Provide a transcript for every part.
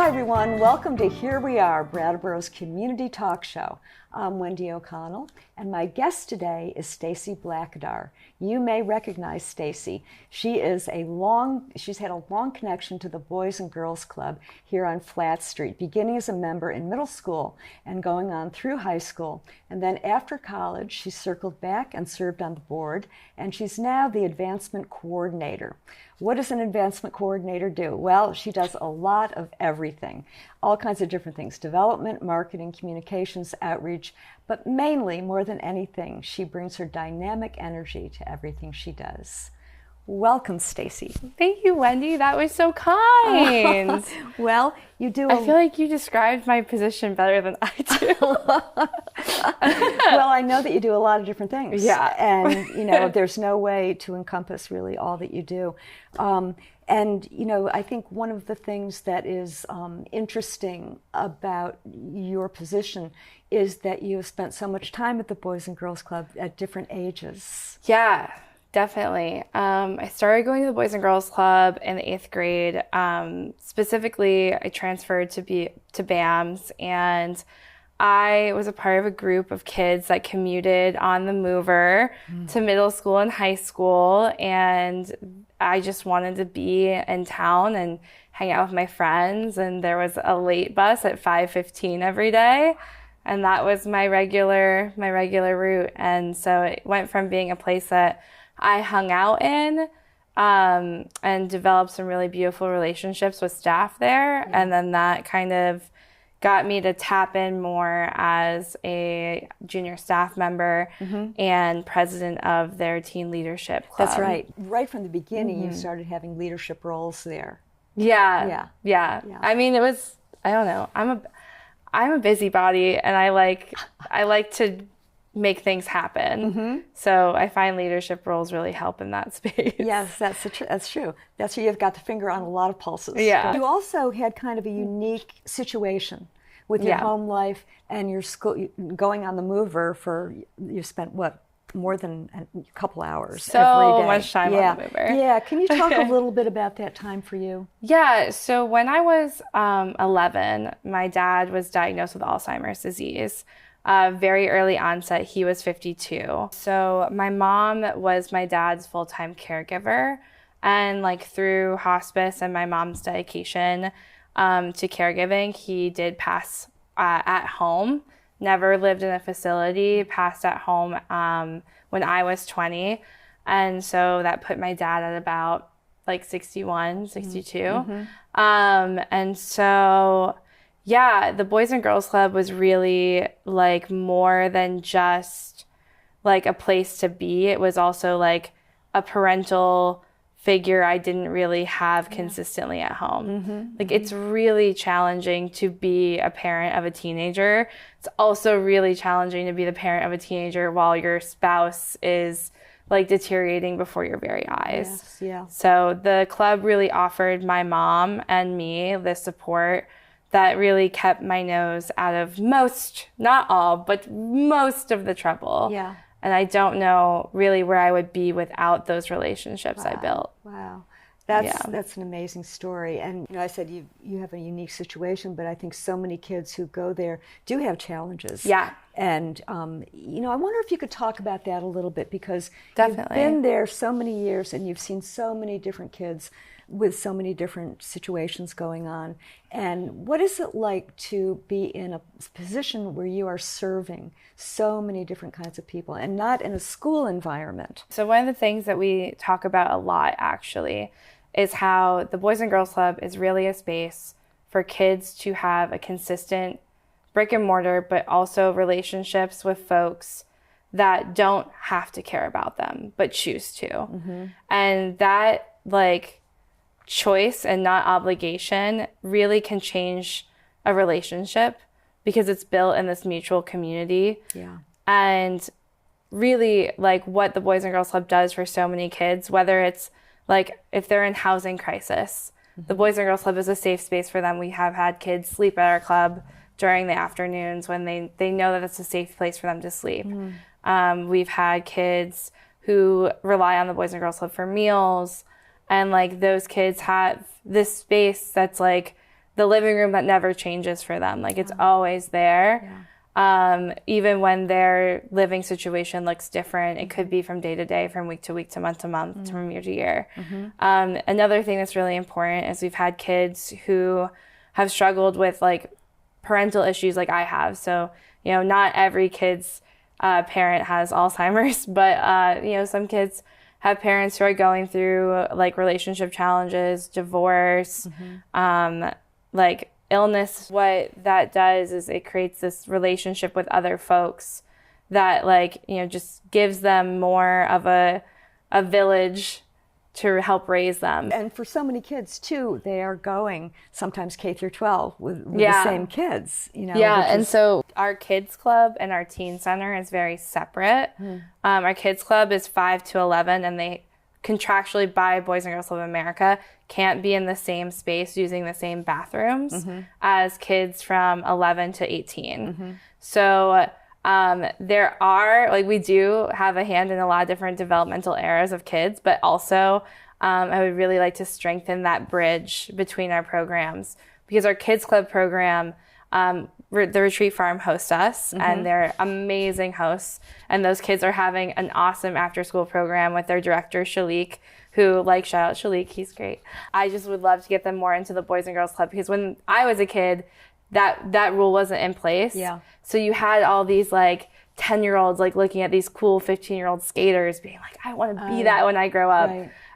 Hi everyone, welcome to Here We Are, Brattleboro's community talk show. I'm Wendy O'Connell, and my guest today is Stacy Blackadar. You may recognize Stacy. She's had a long connection to the Boys and Girls Club here on Flat Street, beginning as a member in middle school and going on through high school. And then after college, she circled back and served on the board, and she's now the advancement coordinator. What does an advancement coordinator do? Well, she does a lot of everything, all kinds of different things: development, marketing, communications, outreach, but mainly, more than anything, she brings her dynamic energy to everything she does. Welcome, Stacy. Thank you, Wendy. That was so kind. Well, you do. I feel like you described my position better than I do. Well, I know that you do a lot of different things. Yeah. And, there's no way to encompass really all that you do. I think one of the things that is interesting about your position is that you have spent so much time at the Boys and Girls Club at different ages. Yeah, definitely. I started going to the Boys and Girls Club in the 8th grade. Specifically, I transferred to BAMS, and I was a part of a group of kids that commuted on the mover to middle school and high school, and I just wanted to be in town and hang out with my friends, and there was a late bus at 5:15 every day, and that was my regular route. And so it went from being a place that I hung out in and developed some really beautiful relationships with staff there, and then that kind of got me to tap in more as a junior staff member and president of their teen leadership club. That's right. Right from the beginning, you started having leadership roles there. Yeah. I mean, I don't know. I'm a busybody, and I like to make things happen. So I find leadership roles really help in that space. Yes, that's true. That's where you've got the finger on a lot of pulses. Yeah. You also had kind of a unique situation with your home life and your school, going on the mover you spent more than a couple hours every day. So much time on the mover. Yeah, can you talk a little bit about that time for you? Yeah, so when I was 11, my dad was diagnosed with Alzheimer's disease. Very early onset, he was 52. So my mom was my dad's full-time caregiver, and through hospice and my mom's dedication to caregiving, he did pass at home. Never lived in a facility, passed at home when I was 20. And so that put my dad at about 61, 62. And so, yeah, the Boys and Girls Club was really more than just a place to be. It was also a parental figure I didn't really have consistently at home. It's really challenging to be a parent of a teenager. It's also really challenging to be the parent of a teenager while your spouse is deteriorating before your very eyes. Yes, yeah. So the club really offered my mom and me the support that really kept my nose out of most, not all, but most of the trouble. Yeah. And I don't know really where I would be without those relationships I built. Wow. That's an amazing story. And I said you have a unique situation, but I think so many kids who go there do have challenges. Yeah. And, I wonder if you could talk about that a little bit, because Definitely. you've been there so many years and you've seen so many different kids with so many different situations going on. And what is it like to be in a position where you are serving so many different kinds of people and not in a school environment? So one of the things that we talk about a lot, actually, is how the Boys and Girls Club is really a space for kids to have a consistent brick and mortar, but also relationships with folks that don't have to care about them, but choose to. And that, choice and not obligation really can change a relationship, because it's built in this mutual community. Yeah. And really, what the Boys and Girls Club does for so many kids, whether it's if they're in housing crisis, the Boys and Girls Club is a safe space for them. We have had kids sleep at our club during the afternoons when they know that it's a safe place for them to sleep. We've had kids who rely on the Boys and Girls Club for meals, and those kids have this space that's the living room that never changes for them. Like it's always there. Even when their living situation looks different, it could be from day to day, from week to week, to month, from year to year. Another thing that's really important is we've had kids who have struggled with like parental issues like I have. So, you know, not every kid's parent has Alzheimer's, but, you know, some kids have parents who are going through like relationship challenges, divorce, like illness. What that does is it creates this relationship with other folks that like, you know, just gives them more of a village to help raise them. And for so many kids too, they are going sometimes K through 12 with the same kids, you know. And so our kids club and our teen center is very separate. Our kids club is 5 to 11, and they contractually by Boys and Girls Club of America can't be in the same space using the same bathrooms as kids from 11 to 18. So there are, like, we do have a hand in a lot of different developmental eras of kids, but also I would really like to strengthen that bridge between our programs, because our kids club program, the Retreat Farm hosts us, and they're amazing hosts. And those kids are having an awesome after school program with their director, Shalik, who, like, shout out Shalik, he's great. I just would love to get them more into the Boys and Girls Club, because when I was a kid, that rule wasn't in place. So you had all these like 10-year-olds like looking at these cool 15-year-old skaters being like, I want to be that when I grow up.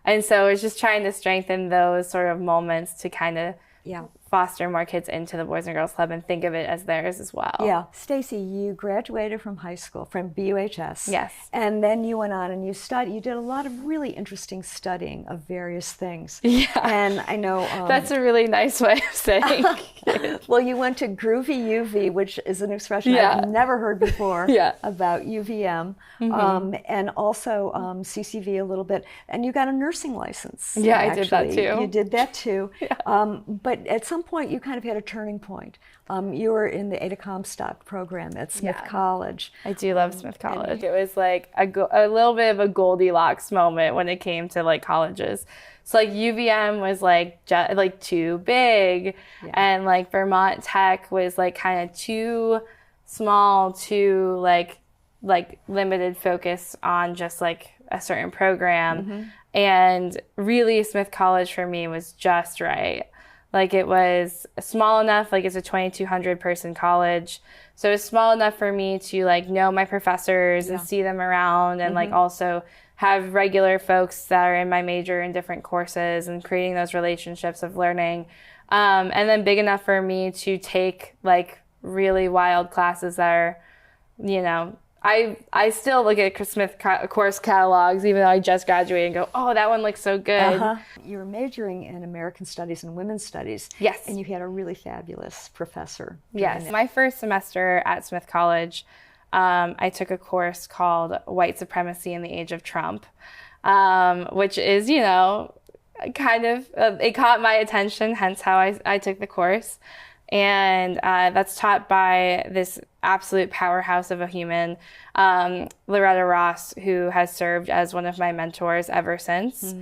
And so it's just trying to strengthen those sort of moments to kind of foster more kids into the Boys and Girls Club and think of it as theirs as well. Stacy, you graduated from high school, from BUHS. Yes. And then you went on and you did a lot of really interesting studying of various things. And I know... that's a really nice way of saying Well, you went to Groovy UV, which is an expression I've never heard before about UVM, and also CCV a little bit. And you got a nursing license. I did that too. You did that too. But at some point, you kind of had a turning point. You were in the Ada Comstock program at Smith College. I do love Smith College. It was like a little bit of a Goldilocks moment when it came to like colleges. So like UVM was like too big, and like Vermont Tech was like kind of too small, too like limited focus on just like a certain program. And really Smith College for me was just right. Like it was small enough, like it's a 2,200 person college. So it's small enough for me to like know my professors and see them around, and like also have regular folks that are in my major in different courses, and creating those relationships of learning. And then big enough for me to take like really wild classes that are, you know, I still look at Smith course catalogs, even though I just graduated, and go, oh, that one looks so good. You were majoring in American Studies and Women's Studies. Yes. And you had a really fabulous professor. Yes. My first semester at Smith College, I took a course called White Supremacy in the Age of Trump, which is, you know, kind of, it caught my attention, hence how I took the course. And that's taught by this absolute powerhouse of a human, Loretta Ross, who has served as one of my mentors ever since.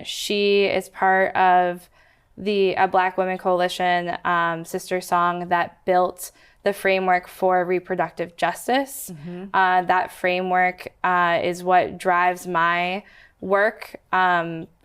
She is part of a Black Women Coalition sister song that built the framework for reproductive justice. That framework is what drives my work,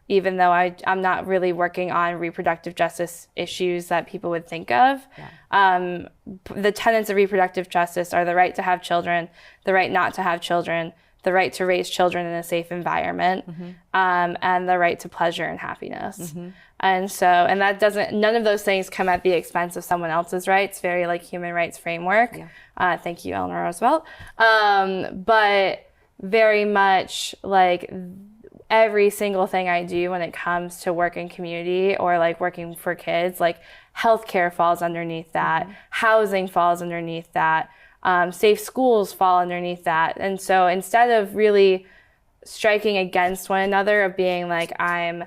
even though I'm not really working on reproductive justice issues that people would think of. The tenets of reproductive justice are the right to have children, the right not to have children, the right to raise children in a safe environment, and the right to pleasure and happiness. And so, and none of those things come at the expense of someone else's rights, very like human rights framework. Thank you, Eleanor Roosevelt. But very much like every single thing I do when it comes to work in community or like working for kids, like healthcare falls underneath that, housing falls underneath that, safe schools fall underneath that. And so instead of really striking against one another, of being like I'm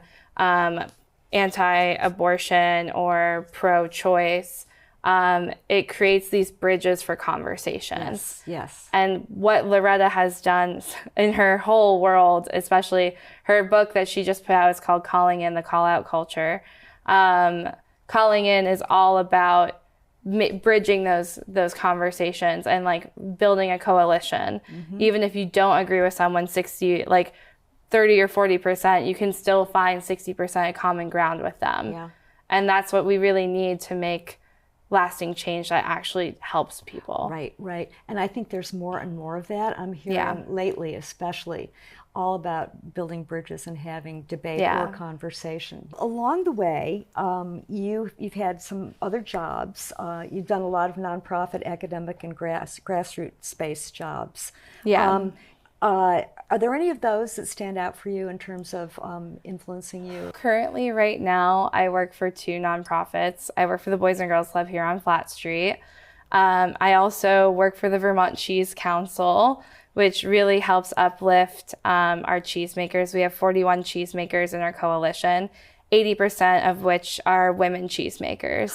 anti-abortion or pro-choice, it creates these bridges for conversations. And what Loretta has done in her whole world, especially her book that she just put out, is called Calling in the Call Out Culture. calling in is all about bridging those conversations and like building a coalition. Even if you don't agree with someone 30 or 40%, you can still find 60% of common ground with them. Yeah. And that's what we really need to make lasting change that actually helps people. Right. And I think there's more and more of that. I'm hearing lately, especially, all about building bridges and having debate or conversation. Along the way, you've had some other jobs. You've done a lot of nonprofit, academic, and grassroots-based jobs. Yeah. Are there any of those that stand out for you in terms of influencing you? Currently, right now, I work for 2 nonprofits. I work for the Boys and Girls Club here on Flat Street. I also work for the Vermont Cheese Council, which really helps uplift our cheesemakers. We have 41 cheesemakers in our coalition, 80% of which are women cheesemakers.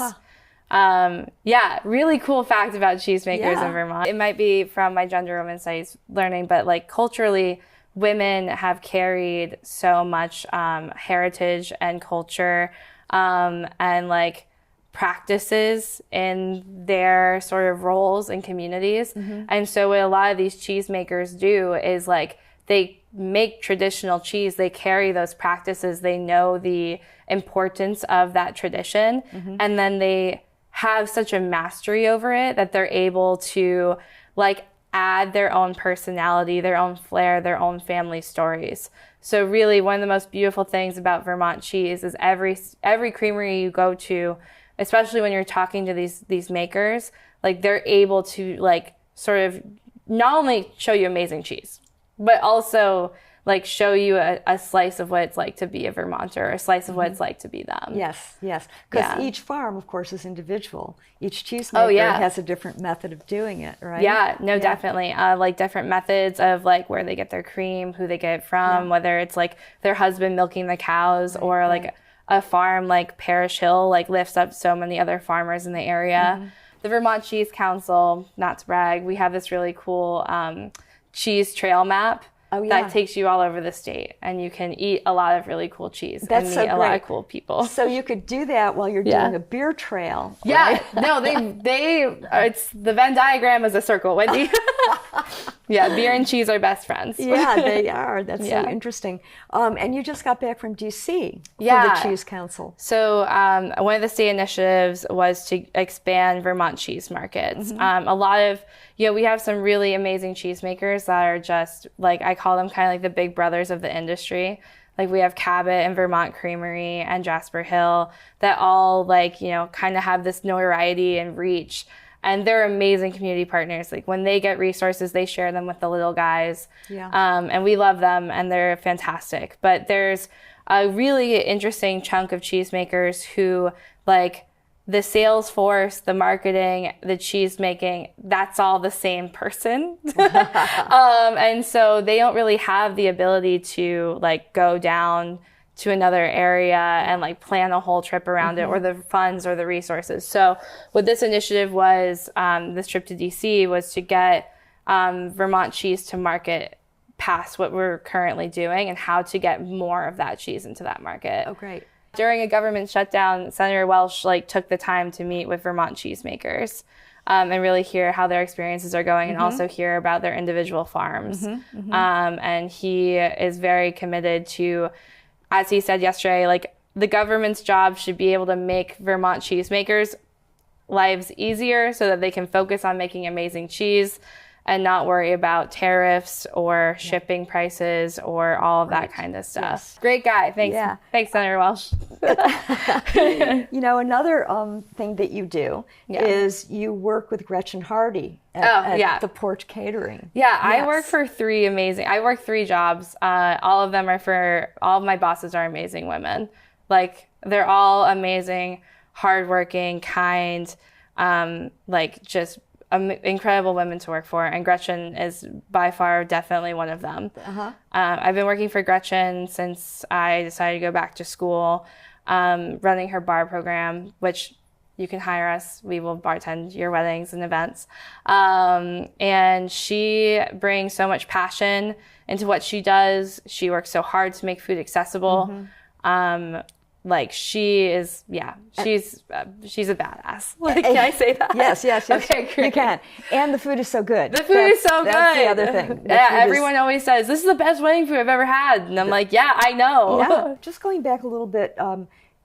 Really cool fact about cheesemakers in Vermont. It might be from my gender women's studies learning, but like culturally, women have carried so much heritage and culture and like practices in their sort of roles in communities. And so what a lot of these cheesemakers do is like they make traditional cheese, they carry those practices, they know the importance of that tradition, and then they have such a mastery over it that they're able to like add their own personality, their own flair, their own family stories. So really one of the most beautiful things about Vermont cheese is every creamery you go to, especially when you're talking to these makers, like they're able to like sort of not only show you amazing cheese, but also like show you a slice of what it's like to be a Vermonter, a slice of what it's like to be them. Yes. Because each farm, of course, is individual. Each cheesemaker has a different method of doing it, right? Definitely. Like different methods of like where they get their cream, who they get it from, whether it's like their husband milking the cows or like a farm like Parish Hill like lifts up so many other farmers in the area. The Vermont Cheese Council, not to brag, we have this really cool cheese trail map that takes you all over the state, and you can eat a lot of really cool cheese and meet a lot of cool people. So you could do that while you're doing a beer trail. Right? No, it's the Venn diagram is a circle, Wendy. Beer and cheese are best friends. They are. That's so interesting. And you just got back from DC for the Cheese Council. So one of the state initiatives was to expand Vermont cheese markets. A lot of, we have some really amazing cheesemakers that are just like, I call them kind of like the big brothers of the industry. Like we have Cabot and Vermont Creamery and Jasper Hill that all like, kind of have this notoriety and reach. And they're amazing community partners. Like when they get resources, they share them with the little guys. And we love them and they're fantastic. But there's a really interesting chunk of cheesemakers who like the sales force, the marketing, the cheese making, that's all the same person. And so they don't really have the ability to like go down to another area and like plan a whole trip around it or the funds or the resources. So what this initiative was, this trip to DC was to get Vermont cheese to market past what we're currently doing and how to get more of that cheese into that market. Oh, great. During a government shutdown, Senator Welsh took the time to meet with Vermont cheesemakers and really hear how their experiences are going and also hear about their individual farms. And he is very committed to, as he said yesterday, like the government's job should be able to make Vermont cheesemakers' lives easier so that they can focus on making amazing cheese and not worry about tariffs or shipping prices or all of that kind of stuff. Great guy. Thanks. Thanks, Senator Welsh. Another thing that you do is you work with Gretchen Hardy at the Porch Catering. I work for I work 3 jobs. All of them are all of my bosses are amazing women. Like they're all amazing, hardworking, kind, just incredible women to work for, and Gretchen is by far definitely one of them. I've been working for Gretchen since I decided to go back to school, running her bar program, which you can hire us. We will bartend your weddings and events. And she brings so much passion into what she does. She works so hard to make food accessible. like she's a badass. Like, can I say that? Yes. Okay, great. You can. And the food is so good. The food is so good. That's the other thing. Yeah, everyone always says, this is the best wedding food I've ever had. And I'm like, yeah, I know. Yeah. Just going back a little bit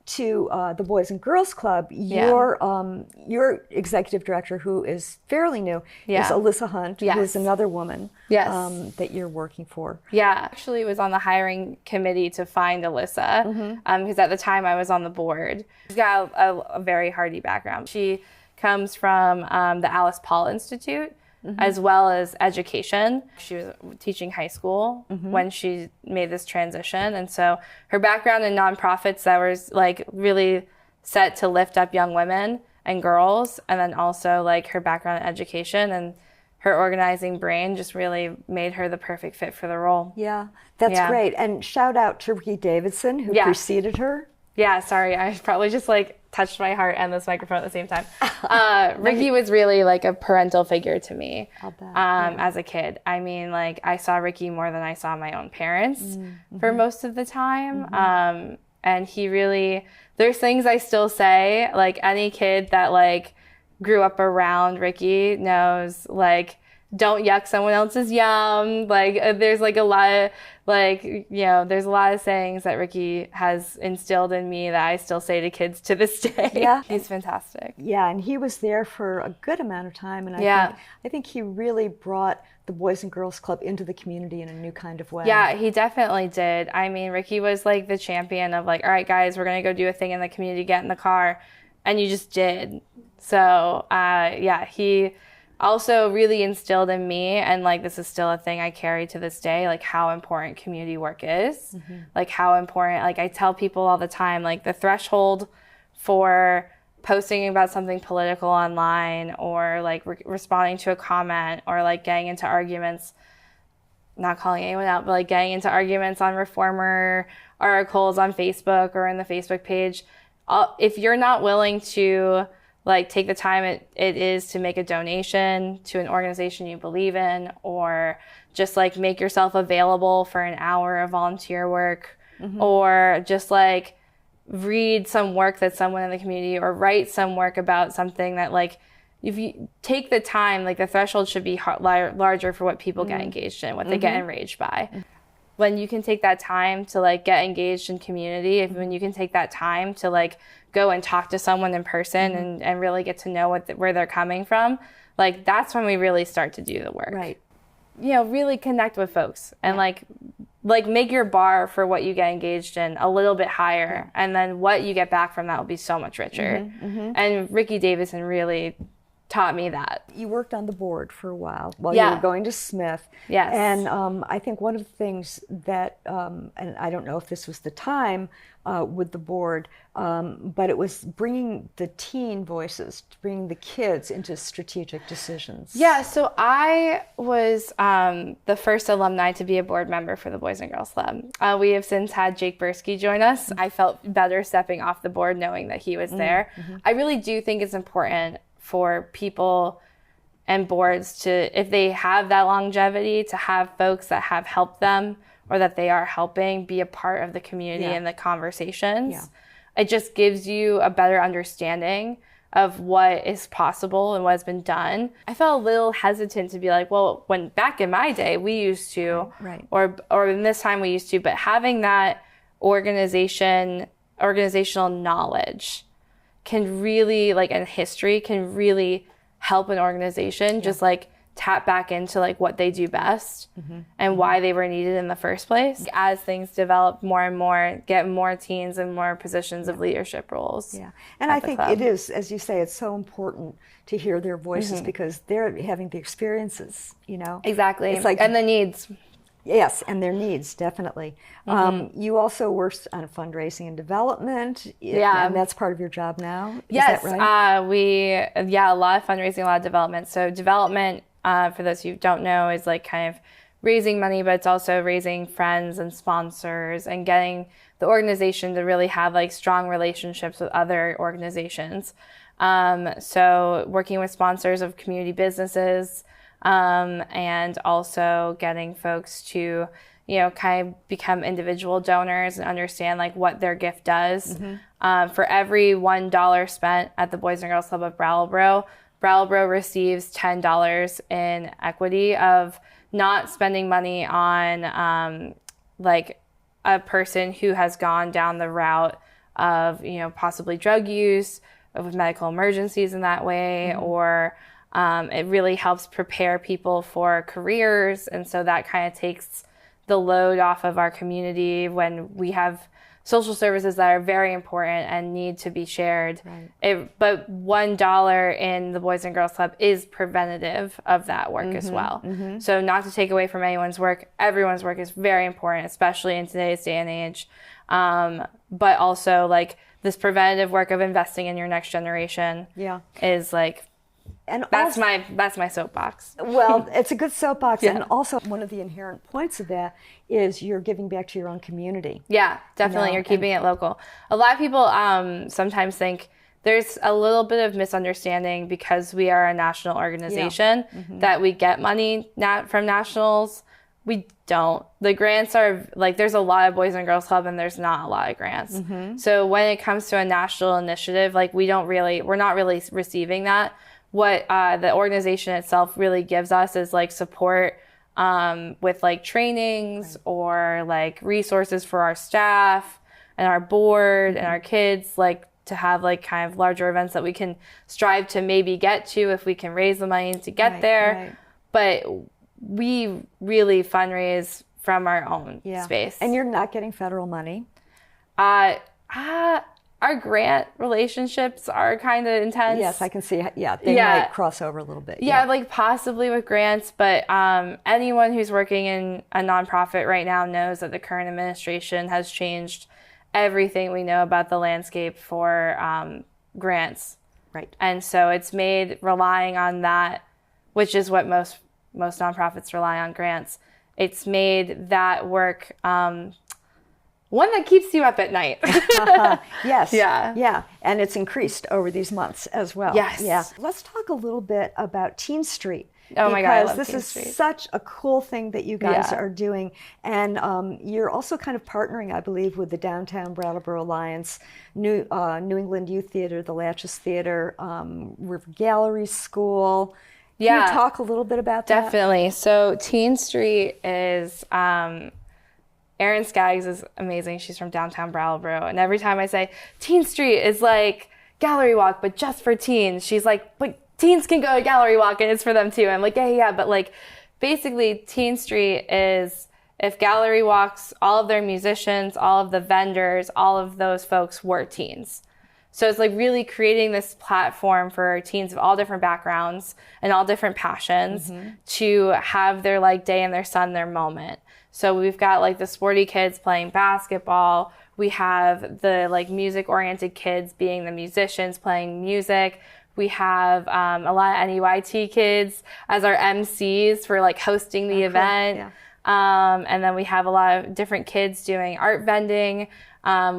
to the Boys and Girls Club, your executive director, who is fairly new, is Alyssa Hunt, who is another woman that you're working for. Yeah, actually was on the hiring committee to find Alyssa, because at the time I was on the board. She's got a very hearty background. She comes from the Alice Paul Institute, as well as education. She was teaching high school when she made this transition. And so her background in nonprofits that was like really set to lift up young women and girls, and then also like her background in education and her organizing brain just really made her the perfect fit for the role. Yeah, that's great. And shout out to Ricky Davidson, who preceded her. Yeah, sorry, I probably just like touched my heart and this microphone at the same time. Ricky was really like a parental figure to me as a kid. I mean, like I saw Ricky more than I saw my own parents for most of the time. And he really, there's things I still say, like any kid that like grew up around Ricky knows, like, don't yuck someone else's yum. Like there's like a lot of like, you know, there's a lot of sayings that Ricky has instilled in me that I still say to kids to this day. Yeah. He's fantastic. Yeah, and he was there for a good amount of time, and I think he really brought the Boys and Girls Club into the community in a new kind of way. Yeah, he definitely did. I mean, Ricky was like the champion of like, all right, guys, we're going to go do a thing in the community, get in the car, and you just did. So, he also really instilled in me, and like this is still a thing I carry to this day, like how important community work is. Like how important, like I tell people all the time, like the threshold for posting about something political online or like responding to a comment or like getting into arguments, not calling anyone out, but like getting into arguments on Reformer articles on Facebook or in the Facebook page, if you're not willing to like take the time it is to make a donation to an organization you believe in, or just like make yourself available for an hour of volunteer work, or just like read some work that someone in the community, or write some work about something that like, if you take the time, like the threshold should be larger for what people get engaged in, what they get enraged by. When you can take that time to like get engaged in community, when you can take that time to like go and talk to someone in person and really get to know where they're coming from, like that's when we really start to do the work. Right. You know, really connect with folks and like make your bar for what you get engaged in a little bit higher, and then what you get back from that will be so much richer. And Ricky Davidson really taught me that. You worked on the board for a while you were going to Smith. Yes. And I think one of the things that, and I don't know if this was the time with the board, but it was bringing the teen voices, bringing the kids into strategic decisions. Yeah, so I was the first alumni to be a board member for the Boys and Girls Club. We have since had Jake Bursky join us. I felt better stepping off the board knowing that he was there. I really do think it's important for people and boards to, if they have that longevity, to have folks that have helped them or that they are helping be a part of the community and the conversations. It just gives you a better understanding of what is possible and what has been done. I felt a little hesitant to be like, well, when back in my day we used to, or in this time we used to, but having that organizational knowledge can really, like, and history can really help an organization just like tap back into like what they do best and why they were needed in the first place. As things develop more and more, get more teens in more positions of leadership roles. Yeah, and I think it is, as you say, it's so important to hear their voices because they're having the experiences, you know. Exactly, it's like, and the needs. Yes, and their needs, definitely. You also worked on fundraising and development. And that's part of your job now. Yes, is that right? A lot of fundraising, a lot of development. So development, for those who don't know, is like kind of raising money, but it's also raising friends and sponsors and getting the organization to really have like strong relationships with other organizations. So working with sponsors of community businesses, and also getting folks to kind of become individual donors and understand like what their gift does. For every $1 spent at the Boys and Girls Club of Brattleboro receives $10 in equity of not spending money on like a person who has gone down the route of, possibly drug use, with medical emergencies in that way, or it really helps prepare people for careers. And so that kind of takes the load off of our community when we have social services that are very important and need to be shared. Right. But $1 in the Boys and Girls Club is preventative of that work as well. So not to take away from anyone's work, everyone's work is very important, especially in today's day and age. But also like this preventative work of investing in your next generation is like, and that's my soapbox. Well, it's a good soapbox. And also one of the inherent points of that is you're giving back to your own community. Yeah, definitely. You're keeping it local. A lot of people sometimes think there's a little bit of misunderstanding because we are a national organization that we get money from nationals. We don't. The grants are like, there's a lot of Boys and Girls Club and there's not a lot of grants. So when it comes to a national initiative, like we're not really receiving that. What the organization itself really gives us is like support with like trainings or like resources for our staff and our board and our kids, like to have like kind of larger events that we can strive to maybe get to if we can raise the money to get there. But we really fundraise from our own space. And you're not getting federal money? Our grant relationships are kind of intense. Yes, I can see. Yeah, they might cross over a little bit. Yeah, like possibly with grants, but anyone who's working in a nonprofit right now knows that the current administration has changed everything we know about the landscape for grants. Right. And so it's made relying on that, which is what most nonprofits rely on, grants. It's made that work one that keeps you up at night. Yes. Yeah. Yeah. And it's increased over these months as well. Yes. Yeah. Let's talk a little bit about Teen Street. Oh my God, I love this Teen is Street. Such a cool thing that you guys are doing. And you're also kind of partnering, I believe, with the Downtown Brattleboro Alliance, New England Youth Theater, the Latches Theater, River Gallery School. Can you talk a little bit about that? Definitely. So Teen Street is... Erin Skaggs is amazing. She's from downtown Brattleboro. And every time I say, Teen Street is like gallery walk, but just for teens, she's like, but teens can go to gallery walk and it's for them too. I'm like, yeah. But like, basically, Teen Street is if gallery walks, all of their musicians, all of the vendors, all of those folks were teens. So it's like really creating this platform for teens of all different backgrounds and all different passions to have their like day in their sun, their moment. So we've got like the sporty kids playing basketball. We have the like music oriented kids being the musicians playing music. We have a lot of NEYT kids as our MCs for like hosting the event. Yeah. And then we have a lot of different kids doing art vending,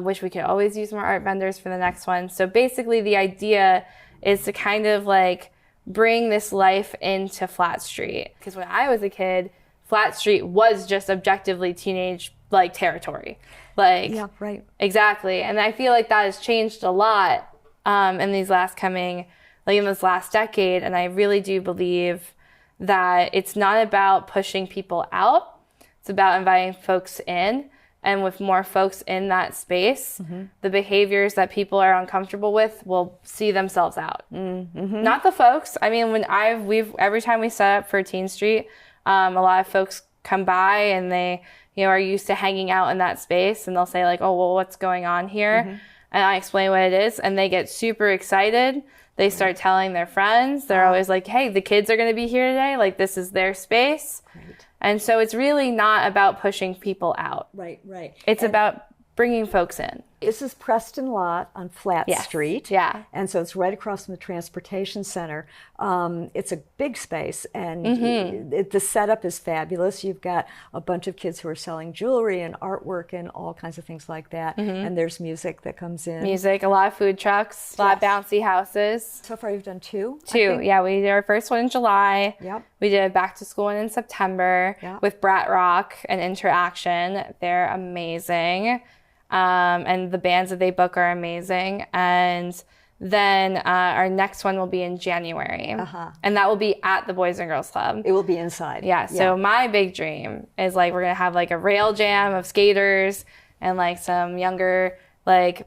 which we could always use more art vendors for the next one. So basically the idea is to kind of like bring this life into Flat Street. Because when I was a kid, Flat Street was just objectively teenage like territory. Like, yeah, right. Exactly. And I feel like that has changed a lot in this last decade. And I really do believe that it's not about pushing people out. It's about inviting folks in. And with more folks in that space, the behaviors that people are uncomfortable with will see themselves out. Not the folks. I mean, every time we set up for Teen Street, a lot of folks come by and they, are used to hanging out in that space and they'll say like, oh, well, what's going on here? And I explain what it is and they get super excited. They start telling their friends. They're always like, hey, the kids are going to be here today. Like this is their space. Great. And so it's really not about pushing people out. Right. It's about bringing folks in. This is Preston Lot on Flat Yes. Street. Yeah. And so it's right across from the transportation center. It's a big space, and the setup is fabulous. You've got a bunch of kids who are selling jewelry and artwork and all kinds of things like that. And there's music that comes in. Music, a lot of food trucks, a lot of bouncy houses. So far you've done two? Two. Yeah, we did our first one in July. Yep. We did a back to school one in September with Brat Rock and Interaction. They're amazing. And the bands that they book are amazing. And then our next one will be in January. And that will be at the Boys and Girls Club. It will be inside. Yeah. So my big dream is like we're going to have like a rail jam of skaters and like some younger like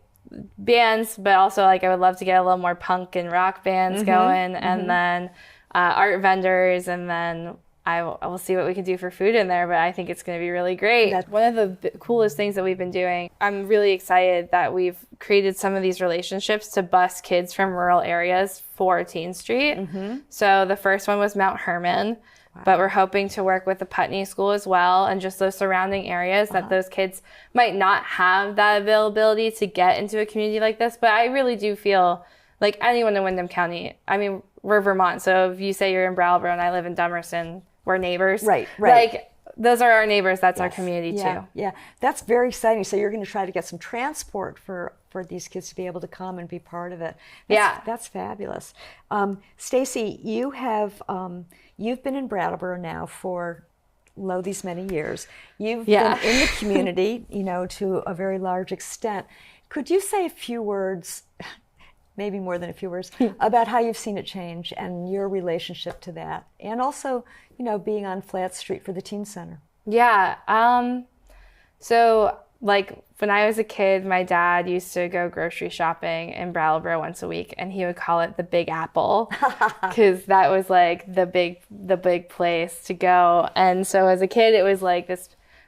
bands, but also like I would love to get a little more punk and rock bands going, and then art vendors, and then I will see what we can do for food in there, but I think it's going to be really great. That's one of the coolest things that we've been doing. I'm really excited that we've created some of these relationships to bus kids from rural areas for Teen Street. So the first one was Mount Herman, but we're hoping to work with the Putney School as well, and just those surrounding areas that those kids might not have that availability to get into a community like this. But I really do feel like anyone in Windham County, I mean, we're Vermont, so if you say you're in Brattleboro and I live in Dummerston, we're neighbors. Right. Like, those are our neighbors. That's our community, too. Yeah, that's very exciting. So you're going to try to get some transport for these kids to be able to come and be part of it. That's fabulous. Stacy, you have you've been in Brattleboro now for these many years. You've been in the community, to a very large extent. Could you say a few words, maybe more than a few words, about how you've seen it change and your relationship to that, and also, being on Flat Street for the Teen Center? Yeah. So, like, when I was a kid, my dad used to go grocery shopping in Brattleboro once a week, and he would call it the Big Apple because that was like the big place to go. And so as a kid, it was like this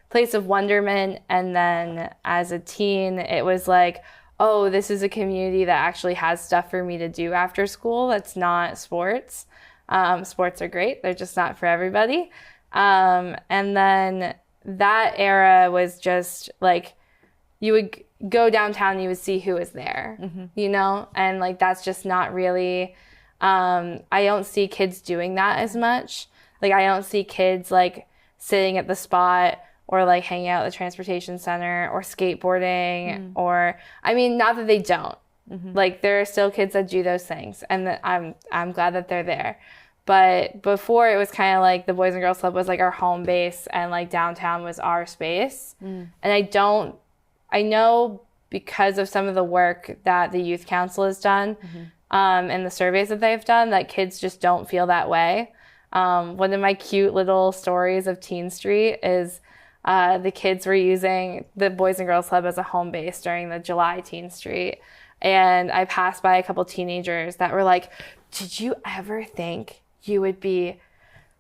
place of wonderment, and then as a teen, it was like, oh, this is a community that actually has stuff for me to do after school that's not sports. Sports are great. They're just not for everybody. And then that era was just like, you would go downtown and you would see who was there, and like, that's just not really, I don't see kids doing that as much. Like, I don't see kids like sitting at the spot or like hanging out at the transportation center or skateboarding or, I mean, not that they don't. Like, there are still kids that do those things, and that I'm glad that they're there. But before, it was kind of like the Boys and Girls Club was like our home base, and like downtown was our space. And I know because of some of the work that the Youth Council has done and the surveys that they've done, that kids just don't feel that way. One of my cute little stories of Teen Street is the kids were using the Boys and Girls Club as a home base during the July Teen Street. And I passed by a couple teenagers that were like, did you ever think you would be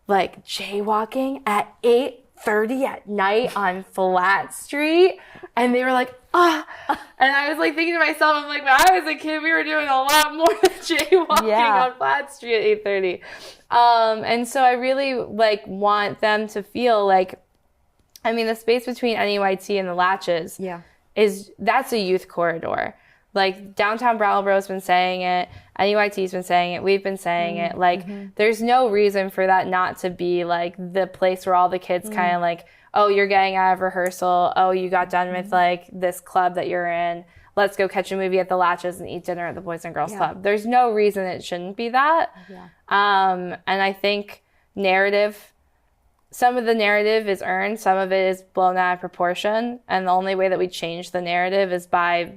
like jaywalking at 8:30 at night on Flat Street? And they were like, ah. And I was like thinking to myself, I'm like, when I was a kid, we were doing a lot more than jaywalking on Flat Street at 8:30. And so I really like want them to feel like, I mean, the space between NEYT and the Latches that's a youth corridor. Like, downtown Brattleboro's been saying it, NEYT's been saying it, we've been saying it. Like, there's no reason for that not to be like the place where all the kids kind of like, oh, you're getting out of rehearsal, oh, you got done with like this club that you're in, let's go catch a movie at the Latches and eat dinner at the Boys and Girls Club. There's no reason it shouldn't be that. And I think some of the narrative is earned, some of it is blown out of proportion, and the only way that we change the narrative is by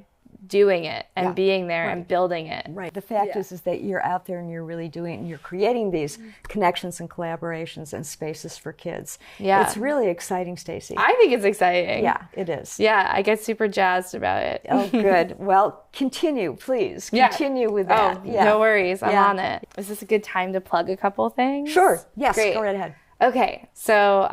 doing it and being there and building it. The fact is that you're out there and you're really doing it, and you're creating these connections and collaborations and spaces for kids. It's really exciting, Stacy. I think it's exciting. Yeah, it is. Yeah, I get super jazzed about it. Oh, good. Well, continue, please. Continue with that. Oh, no worries. I'm on it. Is this a good time to plug a couple things? Sure. Yes, Great. Go right ahead. Okay, so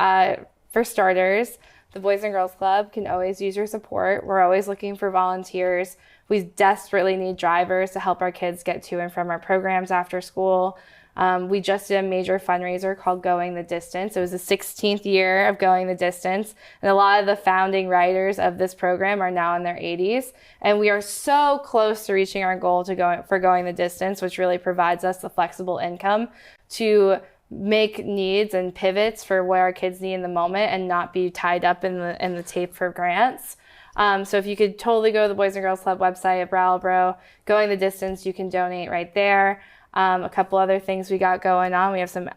for starters, the Boys and Girls Club can always use your support. We're always looking for volunteers. We desperately need drivers to help our kids get to and from our programs after school. We just did a major fundraiser called Going the Distance. It was the 16th year of Going the Distance. And a lot of the founding writers of this program are now in their 80s. And we are so close to reaching our goal for Going the Distance, which really provides us the flexible income to make needs and pivots for what our kids need in the moment and not be tied up in the tape for grants. So if you could totally go to the Boys and Girls Club website at Brattleboro, Going the Distance, you can donate right there. A couple other things we got going on. We have some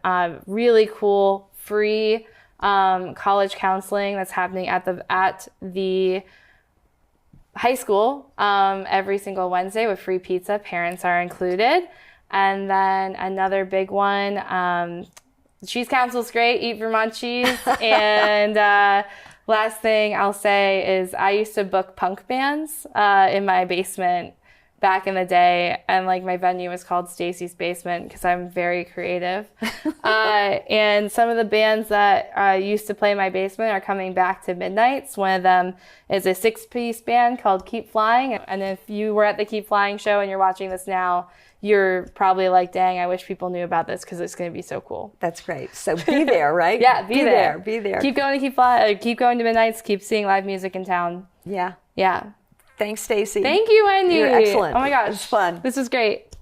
really cool free college counseling that's happening at the high school every single Wednesday with free pizza. Parents are included. And then another big one, cheese council's great. Eat Vermont cheese. And last thing I'll say is I used to book punk bands in my basement back in the day, and like my venue was called Stacy's Basement because I'm very creative. And some of the bands that used to play in my basement are coming back to Midnights. One of them is a 6-piece band called Keep Flying. And if you were at the Keep Flying show and you're watching this now, you're probably like, dang, I wish people knew about this because it's going to be so cool. That's great. So be there, right? Yeah, be there. Be there. Keep going keep going to Midnights, keep seeing live music in town. Yeah. Yeah. Thanks, Stacy. Thank you, Wendy. You're excellent. Oh my gosh. It was fun. This was great.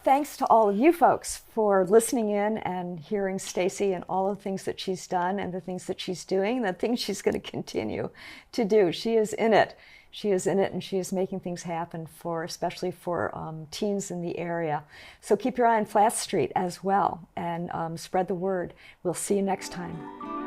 Thanks to all of you folks for listening in and hearing Stacy and all the things that she's done and the things that she's doing, the things she's going to continue to do. She is in it. She is in it, and she is making things happen especially for teens in the area. So keep your eye on Flat Street as well, and spread the word. We'll see you next time.